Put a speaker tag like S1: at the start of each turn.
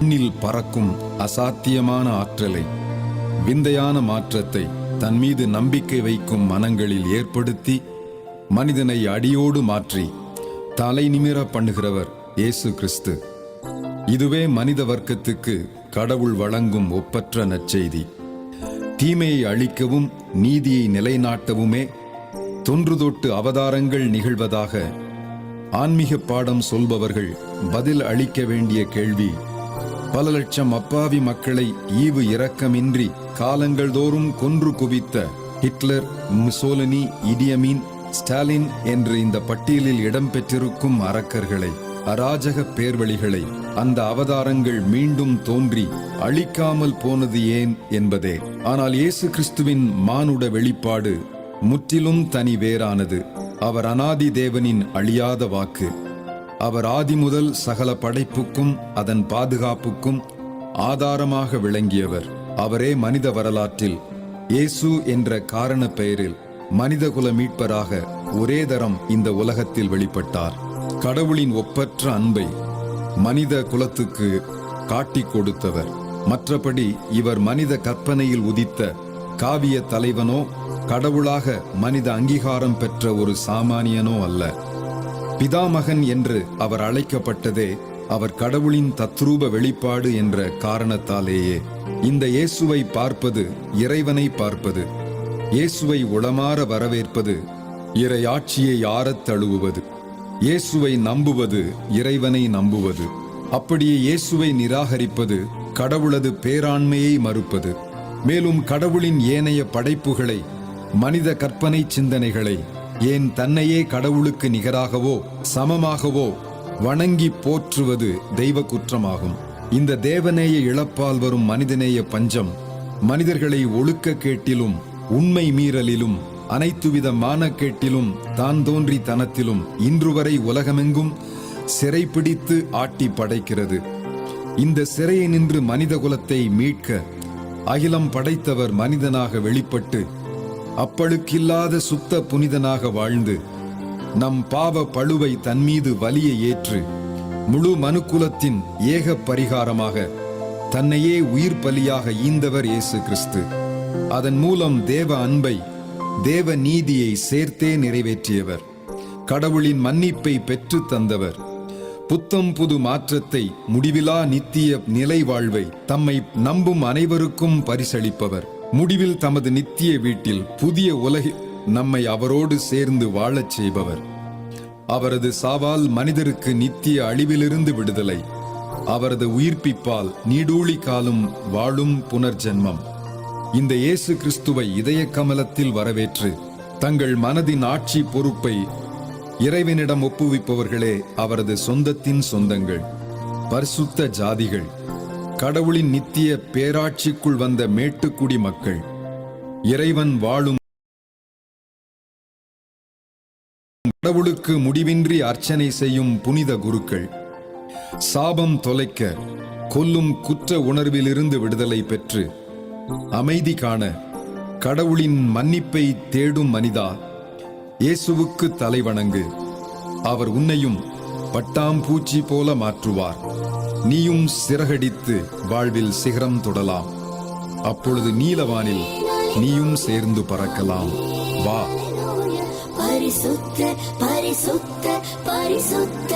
S1: மண்ணில் பறக்கும் அசாத்தியமான ஆற்றலை, விந்தையான மாற்றத்தை தன் மீது நம்பிக்கை வைக்கும் மனங்களில் ஏற்படுத்தி மனிதனை அடியோடு மாற்றி தலை நிமிர பண்ணுகிறவர் இயேசு கிறிஸ்து. இதுவே மனித வர்க்கத்துக்கு கடவுள் வழங்கும் ஒப்பற்ற நற்செய்தி. தீமையை அழிக்கவும் நீதியை நிலைநாட்டவுமே தொன்று தொட்டு அவதாரங்கள் நிகழ்வதாக ஆன்மீக பாடம் சொல்பவர்கள் பதில் அளிக்க வேண்டிய கேள்வி, பல லட்சம் அப்பாவி மக்களை ஈவு இரக்கமின்றி காலங்கள் தோறும் கொன்று குவித்த ஹிட்லர், முசோலினி, இடியமீன், ஸ்டாலின் என்று இந்த பட்டியலில் இடம்பெற்றிருக்கும் அரக்கர்களை, அராஜக பேர்வழிகளை அந்த அவதாரங்கள் மீண்டும் தோன்றி அழிக்காமல் போனது ஏன் என்பதே. ஆனால் இயேசு கிறிஸ்துவின் மானுட வெளிப்பாடு முற்றிலும் தனி வேறானது. அவர் அநாதி தேவனின் அழியாத வாக்கு. அவர் ஆதி முதல் சகல படைப்புக்கும் அதன் பாதுகாப்புக்கும் ஆதாரமாக விளங்கியவர். அவரே மனித வரலாற்றில் இயேசு என்ற காரண பெயரில் மனிதகுல மீட்பராக ஒரே தரம் இந்த உலகத்தில் வெளிப்பட்டார். கடவுளின் ஒப்பற்ற அன்பை மனித குலத்துக்கு காட்டிக் கொடுத்தவர். மற்றபடி இவர் மனித கற்பனையில் உதித்த காவிய தலைவனோ, கடவுளாக மனித அங்கீகாரம் பெற்ற ஒரு சாமானியனோ அல்ல. பிதாமகன் என்று அவர் அழைக்கப்பட்டதே அவர் கடவுளின் தத்ரூப வெளிப்பாடு என்ற காரணத்தாலேயே. இந்த இயேசுவை பார்ப்பது இறைவனை பார்ப்பது. இயேசுவை உளமாற வரவேற்பது இறையாட்சியை ஆறத் தழுவுவது. இயேசுவை நம்புவது இறைவனை நம்புவது. அப்படியே இயேசுவை நிராகரிப்பது கடவுளது பேராண்மையை மறுப்பது. மேலும் கடவுளின் ஏனைய படைப்புகளை, மனித கற்பனை சிந்தனைகளை, ஏன் தன்னையே கடவுளுக்கு நிகராகவோ சமமாகவோ வணங்கி போற்றுவது தெய்வ குற்றமாகும். இந்த தேவநேய இழப்பால் வரும் மனிதநேய பஞ்சம் மனிதர்களை ஒழுக்க கேட்டிலும், உண்மை மீறலிலும், அனைத்துவித மானக்கேட்டிலும், தான் தோன்றி தனத்திலும் இன்று வரை உலகமெங்கும் சிறைப்பிடித்து ஆட்டி படைக்கிறது. இந்த சிறையை நின்று மனித குலத்தை மீட்க அகிலம் படைத்தவர் மனிதனாக வெளிப்பட்டு அப்பழுக்கில்லாத சுத்த புனிதனாக வாழ்ந்து நம் பாவ பழுவை தன்மீது வலிய ஏற்று முழு மனுக்குலத்தின் ஏக பரிகாரமாக தன்னையே உயிர் பலியாக ஈந்தவர் இயேசு கிறிஸ்து. அதன் மூலம் தேவ அன்பை, தேவ நீதியை சேர்த்தே நிறைவேற்றியவர். கடவுளின் மன்னிப்பை பெற்று தந்தவர். புத்தம் புது மாற்றத்தை, முடிவிலா நித்திய நிலை வாழ்வை தம்மை நம்பும் அனைவருக்கும் பரிசளிப்பவர். முடிவில் தமது நித்திய வீட்டில் புதிய உலகில் நம்மை அவரோடு சேர்ந்து வாழச் செய்பவர். அவரது சாவால் மனிதருக்கு நித்திய அழிவிலிருந்து விடுதலை, அவரது உயிர்ப்பிப்பால் நீடூழி காலம் வாழும் புனர்ஜென்மம். இந்த இயேசு கிறிஸ்துவை இதய கமலத்தில் வரவேற்று தங்கள் மனதின் ஆட்சி பொறுப்பை இறைவனிடம் ஒப்புவிப்பவர்களே அவரது சொந்தத்தின் சொந்தங்கள், பரிசுத்த ஜாதிகள், கடவுளின் நித்திய பேராட்சிக்குள் வந்த மேட்டுக்குடி மக்கள், இறைவன் வாழும் கடவுளுக்கு முடிவின்றி அர்ச்சனை செய்யும் புனித குருக்கள், சாபம் தொலைக்க கொல்லும் குற்ற உணர்விலிருந்து விடுதலை பெற்று அமைதி காண கடவுளின் மன்னிப்பை தேடும் மனிதா, இயேசுவுக்கு தலைவணங்கு. அவர் உன்னையும் பட்டாம்பூச்சி போல மாற்றுவார். நீயும் சிறகடித்து வாழ்வில் சிகரம் தொடலாம். அப்பொழுது நீலவானில் நீயும் சேர்ந்து பறக்கலாம். வா.
S2: பரிசுத்த பரிசுத்த பரிசுத்த